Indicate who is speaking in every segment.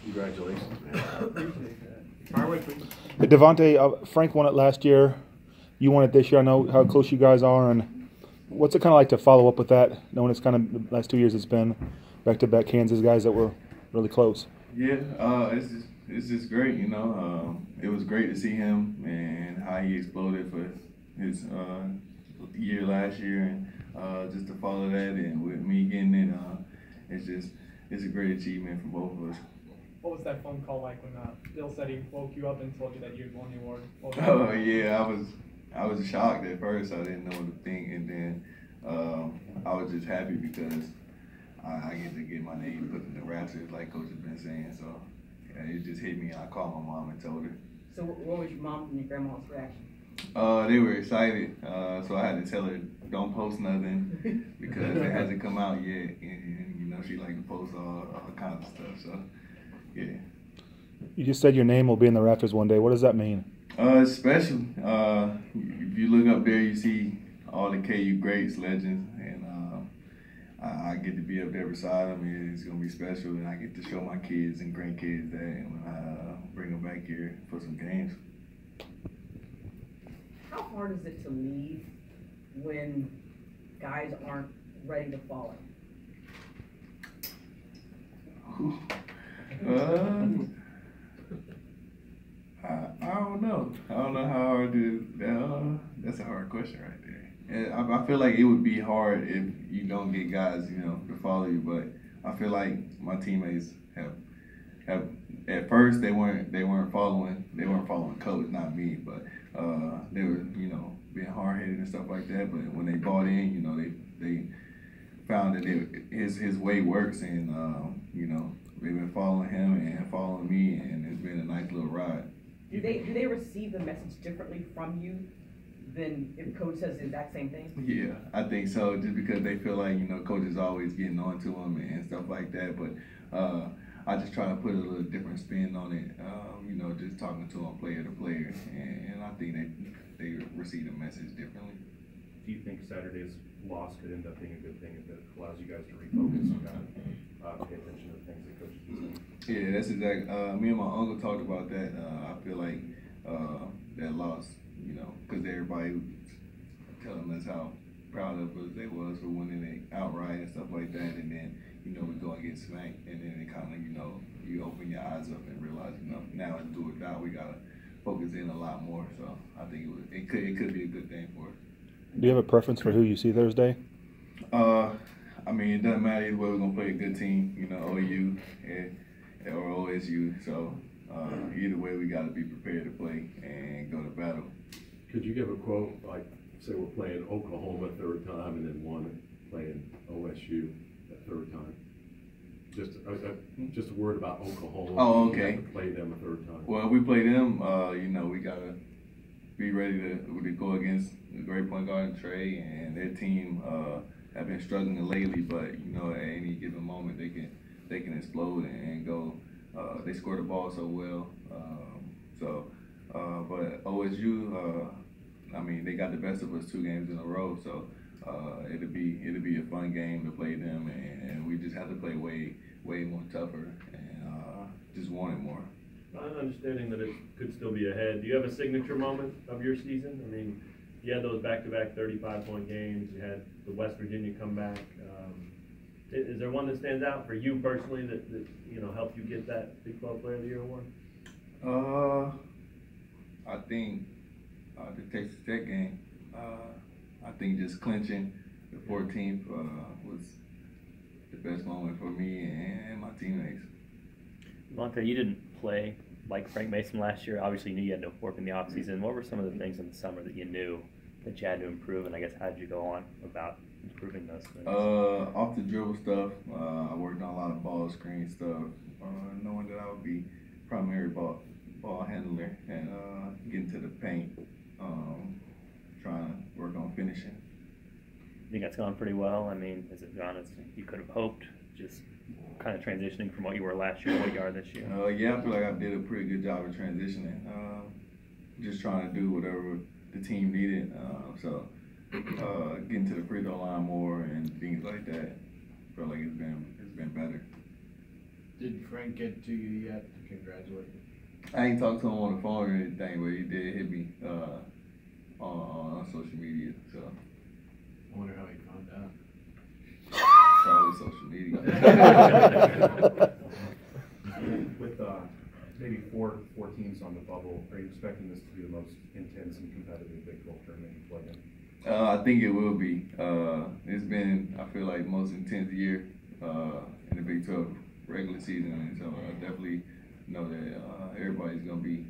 Speaker 1: Congratulations, man.
Speaker 2: I appreciate that. Fire away, please.
Speaker 3: Devonte, Frank won it last year. You won it this year. I know how close you guys are, and what's it kind of like to follow up with that, knowing it's kind of the last 2 years it's been back-to-back Kansas guys that were really close?
Speaker 4: Yeah, it's just great, you know. It was great to see him and how he exploded for his year last year, and just to follow that and with me getting it, it's a great achievement for both of us.
Speaker 2: What was that phone call like when Bill said he woke you up and told you that you'd won the award?
Speaker 4: Oh yeah, I was shocked at first. I didn't know what to think, and then I was just happy because I get to get my name put in the Raptors, like Coach has been saying. So yeah, it just hit me. I called my mom and told her.
Speaker 5: So what was your mom and your grandma's reaction?
Speaker 4: They were excited, so I had to tell her don't post nothing because it hasn't come out yet, and you know she like to post all kinds of stuff. So yeah.
Speaker 3: You just said your name will be in the Raptors one day. What does that mean?
Speaker 4: It's special. If you look up there, you see all the KU greats, legends, and I get to be up there beside them, and it's gonna be special. And I get to show my kids and grandkids that when I bring them back here for some games.
Speaker 5: How hard is it to leave when guys aren't ready to follow?
Speaker 4: I don't know. I don't know how hard that's a hard question right there. And I feel like it would be hard if you don't get guys, you know, to follow you. But I feel like my teammates have at first they weren't following coach, not me, but they were, you know, being hard headed and stuff like that. But when they bought in, you know, they found that his way works, and you know, they've been following him and following me, and it's been a nice little ride.
Speaker 5: Do they receive the message differently from you than if coach says the exact same thing?
Speaker 4: Yeah, I think so. Just because they feel like, you know, coach is always getting on to them and stuff like that. But I just try to put a little different spin on it. You know, just talking to them player to player, and I think they receive the message differently.
Speaker 1: Do you think Saturday's loss could end up being a good thing if it allows you guys to refocus and kind of pay attention to the things that coach is doing?
Speaker 4: Yeah, that's exactly. Me and my uncle talked about that. I feel like that loss, you know, because everybody was telling us how proud of us they was for winning it outright and stuff like that, and then, you know, we go and get smacked, and then it kind of, you know, you open your eyes up and realize, you know, now it's do or die. We gotta focus in a lot more. So I think it could be a good thing for us.
Speaker 3: Do you have a preference for who you see Thursday?
Speaker 4: I mean, it doesn't matter either way. We're gonna play a good team, you know, OU or OSU. So either way, we got to be prepared to play and go to battle.
Speaker 1: Could you give a quote, like, say we're playing Oklahoma third time and then one playing OSU that third time? Just a word about Oklahoma.
Speaker 4: Oh, okay.
Speaker 1: You have to play them a third time.
Speaker 4: Well, if we play them, you know, we gotta be ready to go against the great point guard Trey, and their team have been struggling lately. But you know, at any given moment, they can explode and go. They score the ball so well. But OSU, I mean, they got the best of us 2 games in a row. So it'll be a fun game to play them, and we just have to play way more tougher and just want it more.
Speaker 6: Understanding that it could still be ahead, do you have a signature moment of your season? I mean, you had those back-to-back 35-point games. You had the West Virginia comeback. Is there one that stands out for you personally that you know helped you get that Big 12 Player of the Year award?
Speaker 4: I think the Texas Tech game. I think just clinching the 14th was the best moment for me and my teammates.
Speaker 7: Devonte, you didn't play like Frank Mason last year. Obviously, you knew you had to work in the offseason. What were some of the things in the summer that you knew that you had to improve, and I guess how did you go on about improving those things?
Speaker 4: Off the dribble stuff, I worked on a lot of ball screen stuff, knowing that I would be primary ball handler and getting to the paint, trying to work on finishing.
Speaker 7: I think that's gone pretty well. I mean, has it gone as you could have hoped? Just kind of transitioning from what you were last year to what you are this year?
Speaker 4: Yeah, I feel like I did a pretty good job of transitioning. Just trying to do whatever the team needed. So getting to the free throw line more and things like that. I feel like it's been better.
Speaker 8: Did Frank get to you yet to congratulate you?
Speaker 4: I ain't talked to him on the phone or anything, but he did hit me on social media. So
Speaker 8: I wonder how he found out.
Speaker 4: probably social media.
Speaker 1: With maybe four teams on the bubble, are you expecting this to be the most intense and competitive Big 12 tournament you play in?
Speaker 4: I think it will be. It's been, I feel like, the most intense year in the Big 12 regular season, and so I definitely know that everybody's gonna be,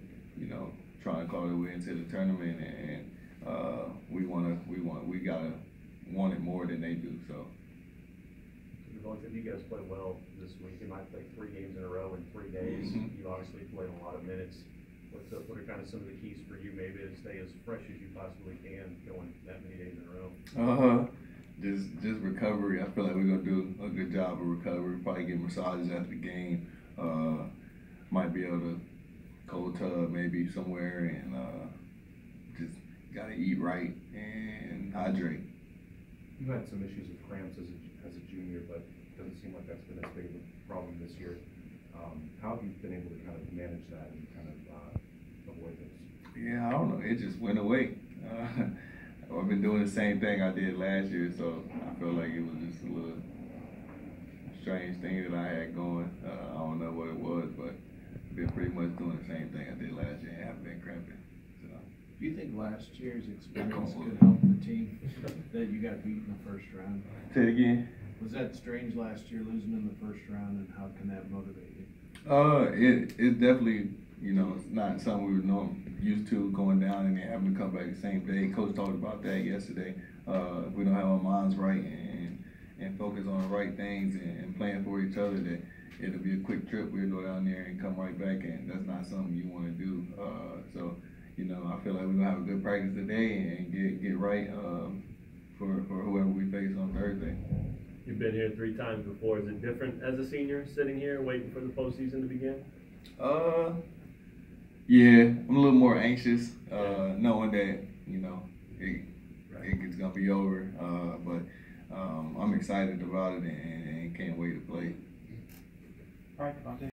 Speaker 4: trying to claw their way into the tournament, and we gotta want it more than they do. So.
Speaker 1: Devonte, you guys play well this week. You might play 3 games in a row in 3 days.
Speaker 4: Mm-hmm.
Speaker 1: You obviously played a lot of minutes. What are kind of some of the keys for you maybe to stay as fresh as you possibly can going that many days in a row?
Speaker 4: Just recovery. I feel like we're gonna do a good job of recovery. Probably get massages after the game. Might be able to cold tub maybe somewhere, and just gotta eat right and hydrate.
Speaker 1: You had some issues with cramps as a junior, but it doesn't seem like that's been as big of a problem this year. How have you been able to kind of manage that and kind of avoid those?
Speaker 4: Yeah, I don't know. It just went away. I've been doing the same thing I did last year, so I feel like it was just a little strange thing that I had going. I don't know what it was, but I've been pretty much doing the same thing I did last year and haven't been cramping. So.
Speaker 8: Do you think last year's experience could help the team that you got beat in the first round?
Speaker 4: Say it again.
Speaker 8: Was that strange last year, losing in the first round, and how can that motivate you?
Speaker 4: It's definitely, it's not something we were used to going down and then having to come back the same day. Coach talked about that yesterday. If we don't have our minds right and focus on the right things and playing for each other, that it'll be a quick trip. We'll go down there and come right back, and that's not something you want to do. So, I feel like we're gonna have a good practice today and get right for whoever we face on Thursday.
Speaker 6: You've been here 3 times before. Is it different as a senior sitting here waiting for the postseason to begin?
Speaker 4: Yeah, I'm a little more anxious, knowing that, it's gonna be over. But I'm excited about it and can't wait to play.
Speaker 2: All right, Devonte.